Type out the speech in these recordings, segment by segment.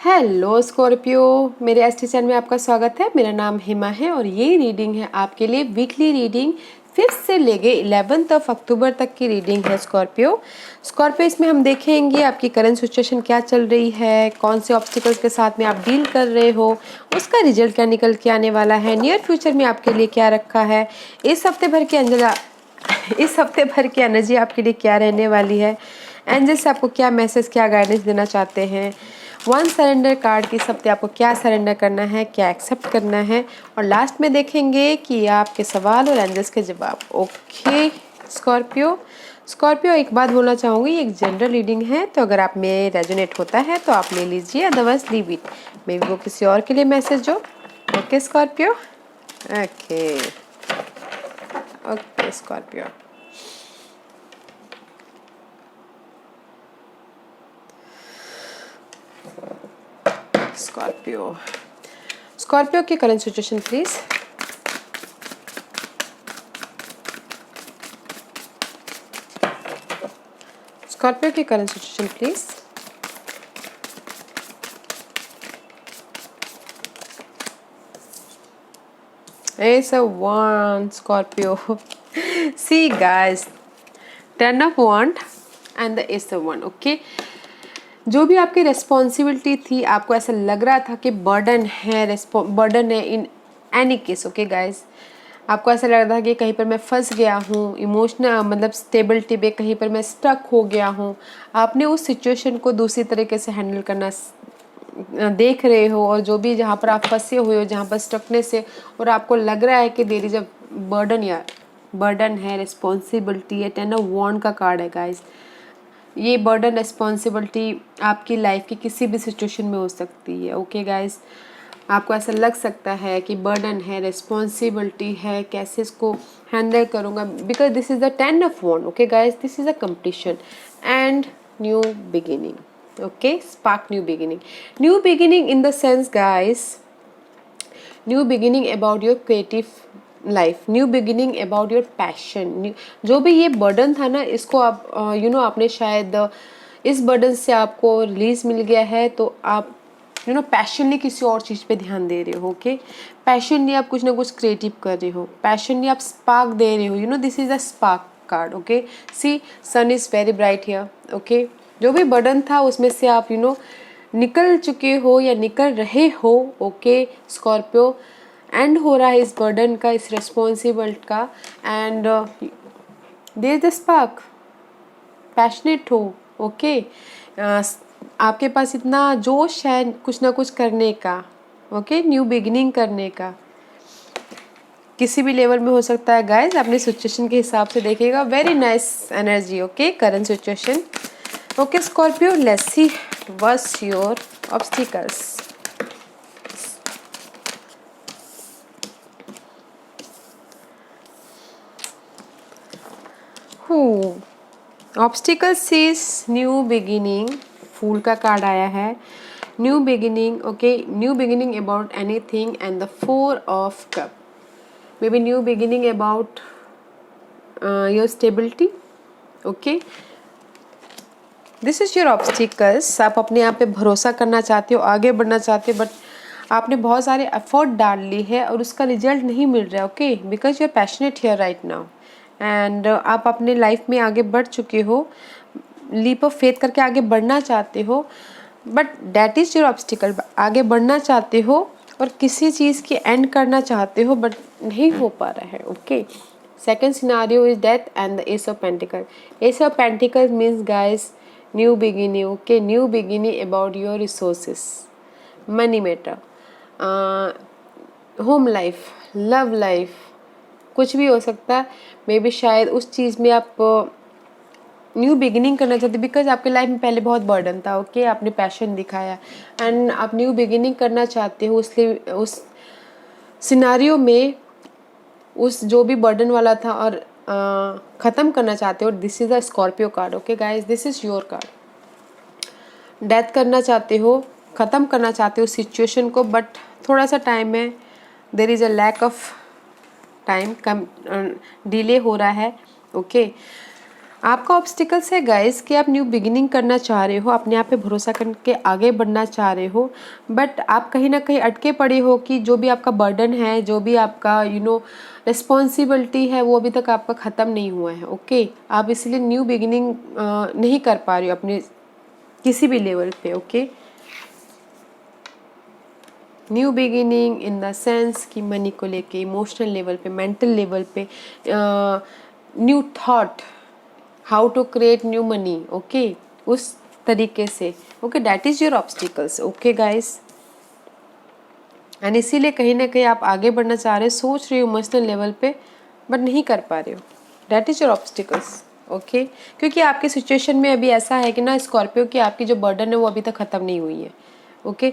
Hello Scorpio, मेरे ST channel में आपका स्वागत है। मेरा नाम हिमा है और ये रीडिंग है आपके लिए वीकली रीडिंग 5 से लेके 11 अक्टूबर तक की रीडिंग है स्कॉर्पियो। इसमें हम देखेंगे आपकी करंट सिचुएशन क्या चल रही है, कौन से ऑब्स्टिकल्स के साथ में आप डील कर रहे हो, उसका रिजल्ट क्या निकल के आने वाला है, नियर फ्यूचर में आपके लिए क्या रखा है, इस हफ्ते भर की एनर्जी आपके लिए क्या रहने वाली है, एंजल्स आपको क्या मैसेज, क्या गाइडेंस देना चाहते हैं, वन सरेंडर कार्ड की हफ्ते आपको क्या सरेंडर करना है, क्या एक्सेप्ट करना है, और लास्ट में देखेंगे कि आपके सवाल और एंजल्स के जवाब। ओके स्कॉर्पियो एक बात बोलना चाहूँगी, एक जनरल रीडिंग है, तो अगर आप में रेजोनेट होता है तो आप ले लीजिए, otherwise leave it. May be वो किसी और के लिए मैसेज हो। Okay Scorpio, okay Scorpio. Scorpio की करंट सिचुएशन प्लीज। स्कॉर्पियो की current situation please. Ace of Wands, Scorpio. See guys, 10 of Wands and the Ace of Wands. Okay, जो भी आपकी रिस्पॉन्सिबिलिटी थी, आपको ऐसा लग रहा था कि बर्डन है in any case. Okay guys, आपको ऐसा लग रहा था कि कहीं पर मैं फंस गया हूँ, इमोशनल मतलब स्टेबिलिटी पे कहीं पर मैं स्टक हो गया हूँ। आपने उस सिचुएशन को दूसरी तरीके से हैंडल करना देख रहे हो, और जो भी जहाँ पर आप फंसे हुए हो, जहाँ पर स्टकनेस है, और आपको लग रहा है कि देयर इज अ बर्डन है, रिस्पॉन्सिबिलिटी है। 10 ऑफ वॉन्ड का कार्ड है गाइज। ये बर्डन रिस्पॉन्सिबिलिटी आपकी लाइफ की किसी भी सिचुएशन में हो सकती है। ओके गाइज, आपको ऐसा लग सकता है कि बर्डन है, रिस्पॉन्सिबिलिटी है, कैसे इसको हैंडल करूँगा, because this is the 10 of wand. Okay guys, this is a competition and new beginning. Okay, spark new beginning in the sense guys, new beginning about your creative life, new beginning about your passion. जो भी ये burden था ना, इसको आप आपने शायद इस बर्डन से आपको रिलीज मिल गया है, तो आप पैशनली किसी और चीज़ पे ध्यान दे रहे हो। ओके, पैशनली आप कुछ ना कुछ क्रिएटिव कर रहे हो, पैशनली आप स्पार्क दे रहे हो। This is a spark card. Okay, see sun is very bright here. Okay, जो भी बर्डन था उसमें से आप निकल चुके हो या निकल रहे हो। ओके स्कॉर्पियो, एंड हो रहा है इस बर्डन का, इस रिस्पॉन्सिबिलिटी का, and there is the spark, passionate हो। ओके, आपके पास इतना जोश है कुछ ना कुछ करने का। ओके, न्यू बिगिनिंग करने का, किसी भी लेवल में हो सकता है गाइज, अपने सिचुएशन के हिसाब से देखिएगा। Very nice energy. Okay, current situation. Okay Scorpio, let's see what's your obstacles. Obstacles is new beginning. Fool का कार्ड आया है, new beginning. Okay, new beginning about anything, and the 4 of cup, maybe new beginning about your stability. Okay, this is your obstacles. आप अपने आप पे भरोसा करना चाहते हो, आगे बढ़ना चाहते हो, बट आपने बहुत सारे एफर्ट डाल ली है और उसका रिजल्ट नहीं मिल रहा है। Okay, because you are passionate here right now, and आप अपने लाइफ में आगे बढ़ चुके हो, लीप ऑफ फेथ करके आगे बढ़ना चाहते हो, but that is your obstacle. आगे बढ़ना चाहते हो और किसी चीज़ की एंड करना चाहते हो, बट नहीं हो पा रहा है। Okay, second scenario is death and the S of pentacle. S of pentacle means guys new beginning. Okay, new beginning about your resources, money matter, home life, love life, कुछ भी हो सकता है। मे बी शायद उस चीज़ में आप new beginning करना चाहते, बिकॉज आपके लाइफ में पहले बहुत बर्डन था। ओके, आपने पैशन दिखाया एंड आप न्यू बिगिनिंग करना चाहते हो, उसलिए उस सिनारियो में उस जो भी बर्डन वाला था और ख़त्म करना चाहते हो। This is a Scorpio card. Okay guys, this is your card. Death करना चाहते हो, ख़त्म करना चाहते हो सिचुएशन को, बट थोड़ा सा टाइम है, there is a lack of time, कम डिले हो रहा है। ओके, आपका ऑब्स्टिकल्स है गाइस कि आप न्यू बिगिनिंग करना चाह रहे हो, अपने आप पे भरोसा करके आगे बढ़ना चाह रहे हो, बट आप कहीं ना कहीं अटके पड़े हो कि जो भी आपका बर्डन है, जो भी आपका रिस्पॉन्सिबिलिटी है, वो अभी तक आपका ख़त्म नहीं हुआ है। ओके, आप इसलिए न्यू बिगिनिंग नहीं कर पा रहे हो अपने किसी भी लेवल पे। Okay, new beginning in the sense कि मनी को लेके, इमोशनल लेवल पे, मेंटल लेवल पे, new thought, how to create new money. Okay, उस तरीके से। Okay, that is your obstacles. Okay guys, and इसीलिए कहीं ना कहीं आप आगे बढ़ना चाह रहे हो, सोच रहे हो इमोशनल लेवल पे, बट नहीं कर पा रहे हो। That is your obstacles. Okay, क्योंकि आपकी सिचुएशन में अभी ऐसा है कि ना स्कॉर्पियो की आपकी जो बर्डन है वो अभी तक ख़त्म नहीं हुई है। ओके,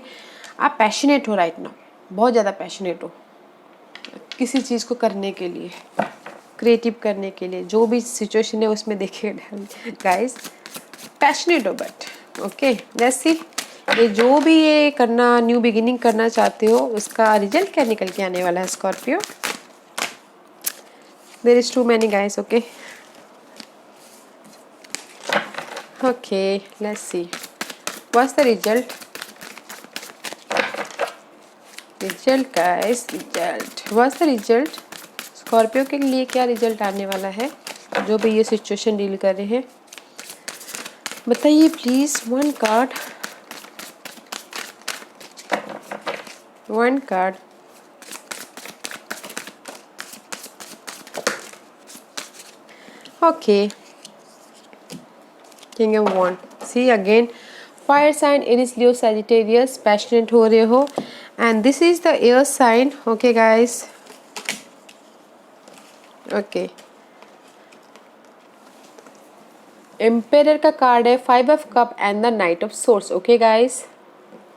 आप पैशनेट हो राइट नाउ, बहुत ज़्यादा पैशनेट हो किसी चीज़ को करने के लिए, क्रिएटिव करने के लिए, जो भी सिचुएशन है उसमें देखिए गाइस, पैशनेट हो। बट ओके, लेट्स सी ये जो भी ये करना, न्यू बिगिनिंग करना चाहते हो, उसका रिजल्ट क्या निकल के आने वाला है Scorpio. There is too many guys. Okay okay, let's see what's the result. Result guys, result what's the result. Scorpio के लिए क्या रिजल्ट आने वाला है, जो भी ये सिचुएशन डील कर रहे हैं, बताइए please. One card, one card, okay, king of wand. See again, fire sign, Aries, Leo, Sagittarius, passionate हो रहे हो, and this is the air sign. Okay guys, okay, emperor का कार्ड है, 5 of cup and the knight of swords. Okay guys,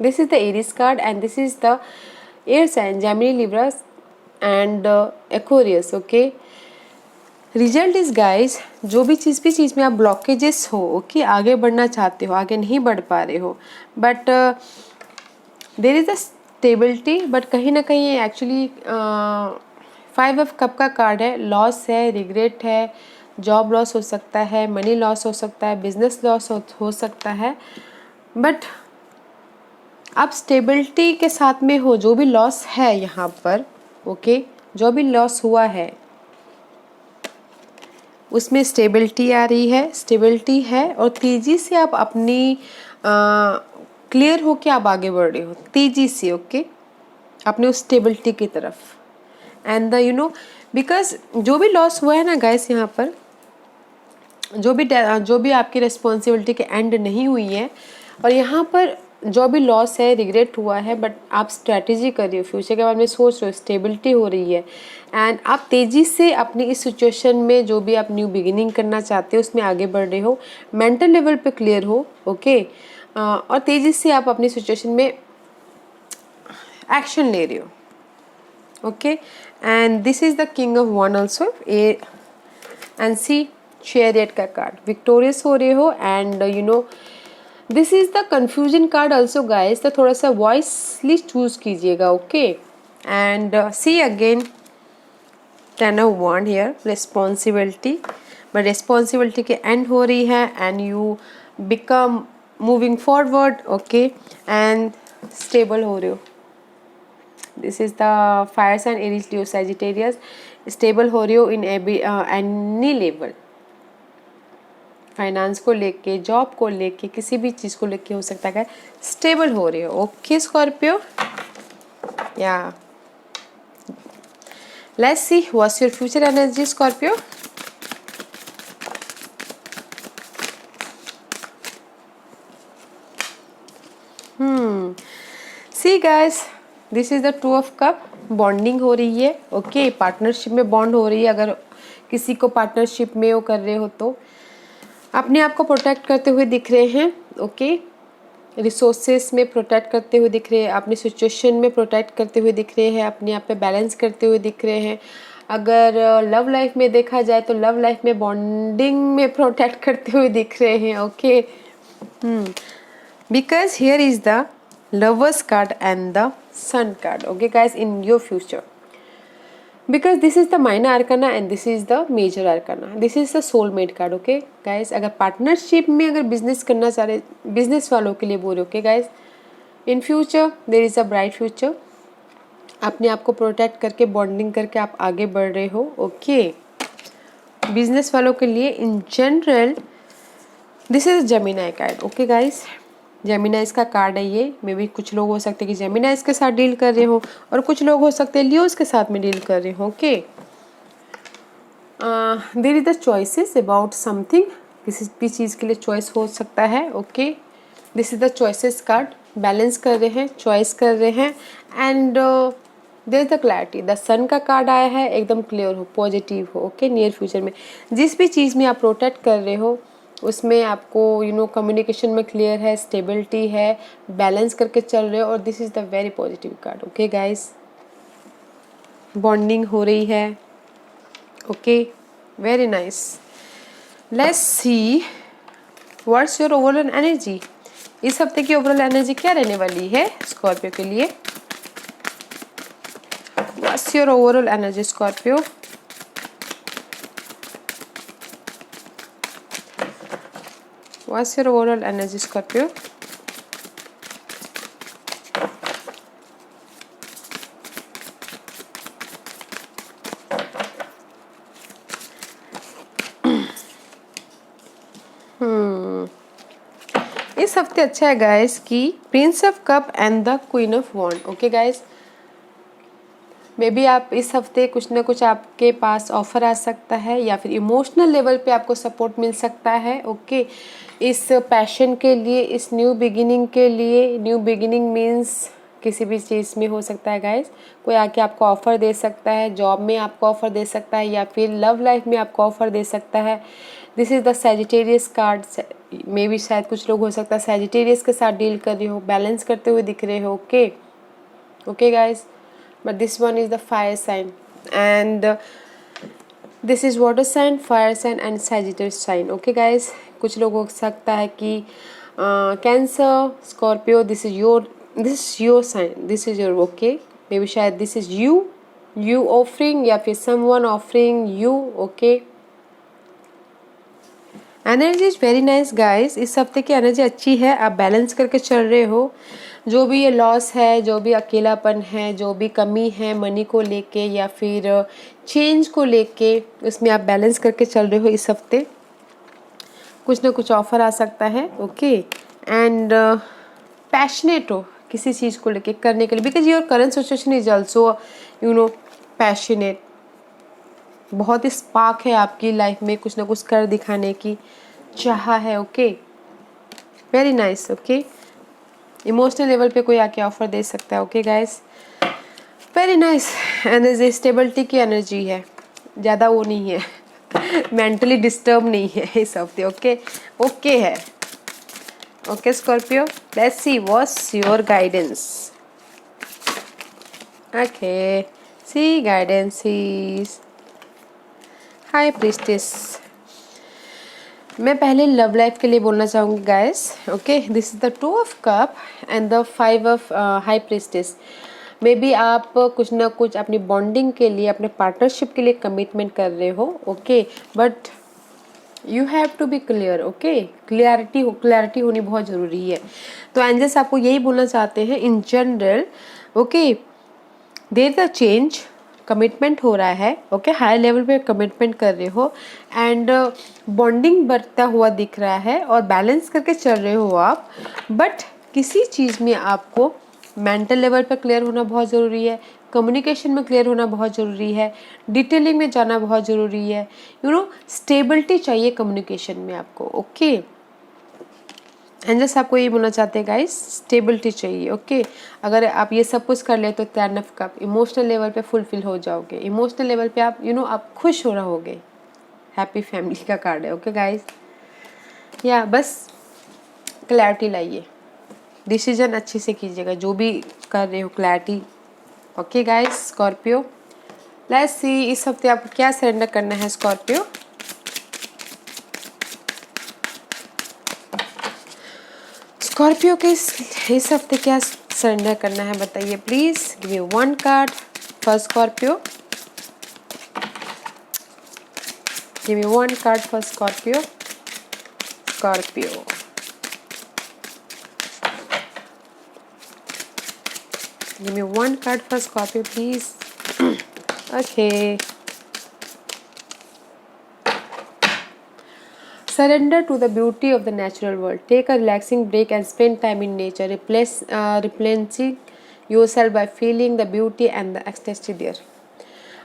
this is the Aries card and this is the air sign, Gemini, Libra and Aquarius. Okay, result is guys, जो भी चीज़ में आप blockages हो, okay, आगे बढ़ना चाहते हो, आगे नहीं बढ़ पा रहे हो, but there is a stability, but कहीं ना कहीं एक्चुअली 5 ऑफ कप का कार्ड है, लॉस है, रिग्रेट है, जॉब लॉस हो सकता है, मनी लॉस हो सकता है, बिजनेस लॉस हो सकता है, बट आप स्टेबिलिटी के साथ में हो। जो भी लॉस है यहाँ पर, ओके, जो भी लॉस हुआ है उसमें स्टेबिलिटी आ रही है, स्टेबिलिटी है, और तेज़ी से आप अपनी क्लियर हो के आप आगे बढ़ रहे हो तेज़ी से। ओके, अपने उस स्टेबिलिटी की तरफ, एंड द बिकॉज जो भी लॉस हुआ है ना गाइस, यहाँ पर जो भी आपकी रिस्पॉन्सिबिलिटी के एंड नहीं हुई है, और यहाँ पर जो भी लॉस है, रिग्रेट हुआ है, बट आप स्ट्रैटेजी कर रहे हो, फ्यूचर के बारे में सोच रहे हो, स्टेबिलिटी हो रही है, एंड आप तेज़ी से अपनी इस सिचुएशन में जो भी आप न्यू बिगिनिंग करना चाहते हो उसमें आगे बढ़ रहे हो, मेंटल लेवल पे क्लियर हो। ओके, और तेज़ी से आप अपनी सिचुएशन में एक्शन ले रहे हो। Okay, and this is the king of wand also, a and see chariot का कार्ड, विक्टोरियस हो रहे हो, and this is the confusion card also guys, तो थोड़ा सा वॉइसली चूज कीजिएगा। Okay, and see again 10 of wand here, responsibility, but responsibility के end हो रही है, and you become moving forward. Okay, and stable हो रहे हो। This is the fire sign, Aries, Leo, Sagittarius, stable हो रही हो इन एनी लेवल, फाइनेंस को लेके, जॉब को लेके, किसी भी चीज़ को लेके हो सकता है, स्टेबल हो रहे हो। ओके स्कॉर्पियो, या let's see what's your future energy Scorpio. See guys, this is the 2 of cup, bonding हो रही है। ओके, पार्टनरशिप में बॉन्ड हो रही है, अगर किसी को पार्टनरशिप में वो कर रहे हो तो अपने आप को प्रोटेक्ट करते हुए दिख रहे हैं। ओके, रिसोर्सेस में प्रोटेक्ट करते हुए दिख रहे हैं, अपनी सिचुएशन में प्रोटेक्ट करते हुए दिख रहे हैं, अपने आप पे बैलेंस करते हुए दिख रहे हैं। अगर लव लाइफ में देखा जाए तो लव लाइफ में बॉन्डिंग में प्रोटेक्ट करते हुए दिख रहे हैं। Okay, because here is the lovers card and the sun card. Okay guys, in your future because this is the minor arcana and this is the major arcana, this is the soulmate card. Okay guys, अगर partnership में अगर business करना चाह रहे, business वालों के लिए बोल रहे, okay guys, in future there is a bright future. अपने आप को प्रोटेक्ट करके बॉन्डिंग करके आप आगे बढ़ रहे हो। ओके, बिजनेस वालों के लिए in general this is Gemini card. Okay guys, जेमिनाइज का कार्ड है ये। मे बी कुछ लोग हो सकते हैं कि जेमिनाइज के साथ डील कर रहे हो और कुछ लोग हो सकते हैं लियोज के साथ में डील कर रहे हो। Okay, there is the choices about something, किसी भी चीज़ के लिए चॉइस हो सकता है। Okay, this is the choices card. Balance कर रहे हैं, चॉइस कर रहे हैं and there is the clarity. The sun का कार्ड आया है, एकदम क्लियर हो, पॉजिटिव हो। ओके, नियर फ्यूचर में जिस भी चीज़ में आप प्रोटेक्ट कर रहे हो उसमें आपको कम्युनिकेशन में क्लियर है, स्टेबिलिटी है, बैलेंस करके चल रहे हो और this is the very positive card. Okay guys, bonding हो रही है। Okay, very nice. Let's see what's your overall energy. इस हफ्ते की ओवरऑल एनर्जी क्या रहने वाली है स्कॉर्पियो के लिए? What's your overall energy Scorpio? What's your overall energy, Scorpio? इस हफ्ते अच्छा है गाइस कि prince of cup and the queen of wand. Okay guys, maybe आप इस हफ्ते कुछ ना कुछ आपके पास ऑफर आ सकता है या फिर इमोशनल लेवल पे आपको सपोर्ट मिल सकता है। ओके, इस पैशन के लिए, इस न्यू बिगिनिंग के लिए। न्यू बिगिनिंग मीन्स किसी भी चीज़ में हो सकता है गाइस, कोई आके आपको ऑफ़र दे सकता है, जॉब में आपको ऑफ़र दे सकता है या फिर लव लाइफ में आपको ऑफ़र दे सकता है। This is the Sagittarius card. May be शायद कुछ लोग हो सकता है सैजिटेरियस के साथ डील कर रहे हो, बैलेंस करते हुए दिख रहे हो। Okay okay guys, but this one is the fire sign and this is water sign, fire sign and Sagittarius sign. Okay guys, कुछ लोग हो सकता है कि cancer, Scorpio, this is your sign, this is your, okay, maybe शायद this is you offering या फिर someone offering you. okay, energy is very nice guys. इस हफ्ते की एनर्जी अच्छी है, आप बैलेंस करके चल रहे हो। जो भी ये लॉस है, जो भी अकेलापन है, जो भी कमी है मनी को लेके या फिर चेंज को लेके, उसमें आप बैलेंस करके चल रहे हो। इस हफ्ते कुछ ना कुछ ऑफर आ सकता है। ओके, एंड पैशनेट हो किसी चीज़ को लेके करने के लिए, because your current situation is also passionate. बहुत ही स्पार्क है आपकी लाइफ में, कुछ ना कुछ कर दिखाने की चाह है। Okay, very nice. Okay, emotional level पे कोई आके ऑफर दे सकता है। Okay guys, very nice energy, stability की एनर्जी है, ज़्यादा वो नहीं है मेंटली डिस्टर्ब नहीं है इस हफ्ते। ओके ओके है। Okay Scorpio, let's see what's your guidance. Okay, see guidance is high priestess. मैं पहले लव लाइफ के लिए बोलना चाहूँगी guys. Okay, this is the 2 of cup and the 5 of high priestess. Maybe आप कुछ ना कुछ अपनी बॉन्डिंग के लिए, अपने पार्टनरशिप के लिए कमिटमेंट कर रहे हो। Okay, but you have to be clear. Okay, clarity होनी बहुत ज़रूरी है। तो एंजल्स आपको यही बोलना चाहते हैं in general. Okay, there the change, commitment हो रहा है। ओके, हाई लेवल पे कमिटमेंट कर रहे हो एंड बॉन्डिंग बढ़ता हुआ दिख रहा है और बैलेंस करके चल रहे हो आप। बट किसी चीज़ में आपको मेंटल लेवल पर क्लियर होना बहुत ज़रूरी है, कम्युनिकेशन में क्लियर होना बहुत ज़रूरी है, डिटेलिंग में जाना बहुत ज़रूरी है। स्टेबिलिटी चाहिए कम्युनिकेशन में आपको। ओके, एंजल्स आपको ये बोलना चाहते हैं गाइस, स्टेबिलिटी चाहिए। ओके, अगर आप ये सब कुछ कर ले तो 10 ऑफ कप, इमोशनल लेवल पे फुलफिल हो जाओगे। इमोशनल लेवल पे आप आप खुश हो रहोगे। हैप्पी फैमिली का कार्ड है। ओके गाइस, या बस क्लैरिटी लाइए, डिसीजन अच्छे से कीजिएगा जो भी कर रहे हो, clarity. Okay guys Scorpio, let's सी इस हफ्ते आपको क्या सरेंडर करना है स्कॉर्पियो। स्कॉर्पियो के इस हफ्ते क्या सरेंडर करना है बताइए please. Give me 1 card for Scorpio. Give me one card for Scorpio. Scorpio. Give me one card for Scorpio, please. Okay. Surrender to the beauty of the natural world. Take a relaxing break and spend time in nature. Replenishing yourself by feeling the beauty and the ecstasy there.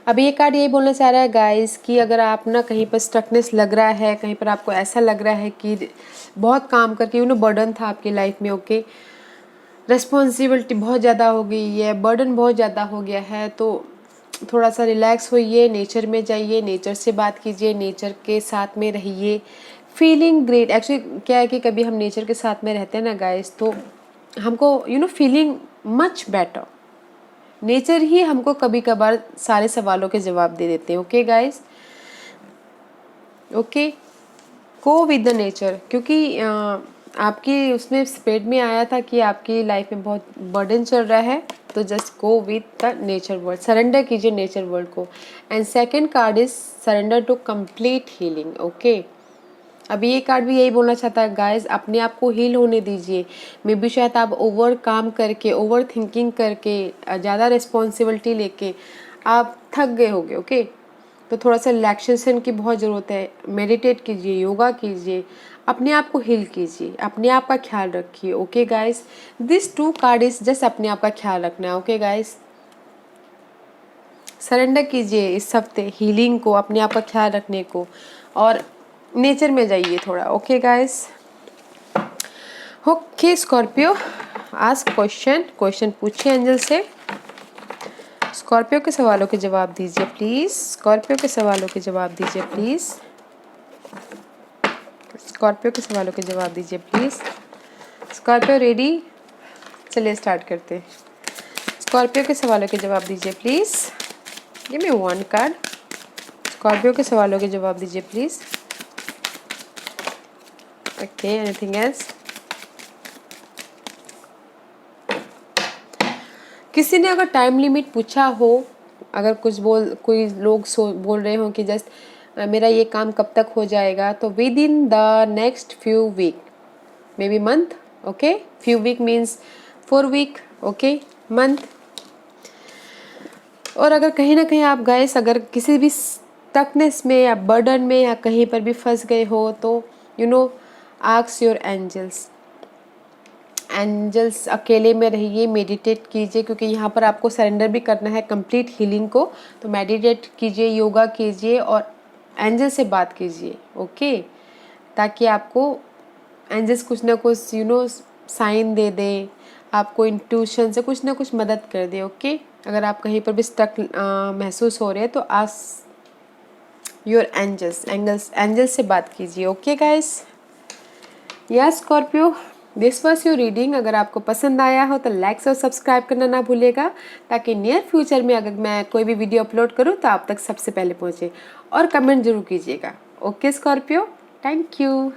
अब ये card यही बोलना चाह रहा है guys कि अगर आप ना कहीं पर स्टकनेस लग रहा है, कहीं पर आपको ऐसा लग रहा है कि बहुत काम करके बर्डन था आपकी लाइफ में, ओके, रिस्पॉन्सिबिलिटी बहुत ज़्यादा हो गई है, बर्डन बहुत ज़्यादा हो गया है, तो थोड़ा सा रिलैक्स होइए, नेचर में जाइए, नेचर से बात कीजिए, नेचर के साथ में रहिए. Feeling great. एक्चुअली क्या है कि कभी हम नेचर के साथ में रहते हैं ना गाइस, तो हमको फीलिंग मच बेटर. नेचर ही हमको कभी कभार सारे सवालों के जवाब दे देते हैं. Okay guys, okay, go with the nature. क्योंकि आपकी उसमें स्प्रेड में आया था कि आपकी लाइफ में बहुत बर्डन चल रहा है, तो just go with the nature world. Surrender कीजिए नेचर वर्ल्ड को. And second card is surrender to complete healing. Okay, अभी ये कार्ड भी यही बोलना चाहता है गाइस, अपने आप को हील होने दीजिए. मे बी शायद आप ओवर काम करके, ओवर थिंकिंग करके, ज़्यादा रिस्पॉन्सिबिलिटी लेके आप थक गए होगे. ओके, तो थोड़ा सा रिलैक्सेशन की बहुत ज़रूरत है. मेडिटेट कीजिए, योगा कीजिए, अपने आप को हील कीजिए, अपने आप का ख्याल रखिए. Okay guys, this 2 card is just अपने आप का ख्याल रखना है. ओके गाइस, सरेंडर कीजिए इस हफ्ते हीलिंग को, अपने आप का ख्याल रखने को, और नेचर में जाइए थोड़ा. Okay guys, okay Scorpio, ask question पूछिए एंजल से. स्कॉर्पियो के सवालों के जवाब दीजिए प्लीज़. स्कॉर्पियो के सवालों के जवाब दीजिए प्लीज़. स्कॉर्पियो के सवालों के जवाब दीजिए प्लीज़. Scorpio ready? चलिए स्टार्ट करते हैं. स्कॉर्पियो के सवालों के जवाब दीजिए please. Give me one card. Scorpio के सवालों के जवाब दीजिए प्लीज़. Okay, anything else? किसी ने अगर टाइम लिमिट पूछा हो, अगर कोई लोग बोल रहे हो कि जस्ट मेरा ये काम कब तक हो जाएगा, तो within the next few week, maybe month. Okay, few week means 4 week. Okay, month. और अगर कहीं ना कहीं आप गाइस अगर किसी भी स्टकनेस में या बर्डन में या कहीं पर भी फंस गए हो, तो आस्क योर एंजल्स. एंजल्स अकेले में रहिए, मेडिटेट कीजिए, क्योंकि यहाँ पर आपको सरेंडर भी करना है कंप्लीट हीलिंग को. तो मेडिटेट कीजिए, योगा कीजिए और एंजल से बात कीजिए. ओके, ताकि आपको एंजल्स कुछ ना कुछ साइन दे दे, आपको इंट्यूशन से कुछ ना कुछ मदद कर दे. ओके, अगर आप कहीं पर भी स्टक महसूस हो रहे हैं, तो आस्क योर एंजल्स से बात कीजिए. ओके गाइस, या Scorpio, this was your reading. अगर आपको पसंद आया हो तो लाइक और सब्सक्राइब करना ना भूलिएगा, ताकि नियर फ्यूचर में अगर मैं कोई भी वीडियो अपलोड करूँ तो आप तक सबसे पहले पहुँचे. और कमेंट जरूर कीजिएगा. Okay Scorpio, thank you.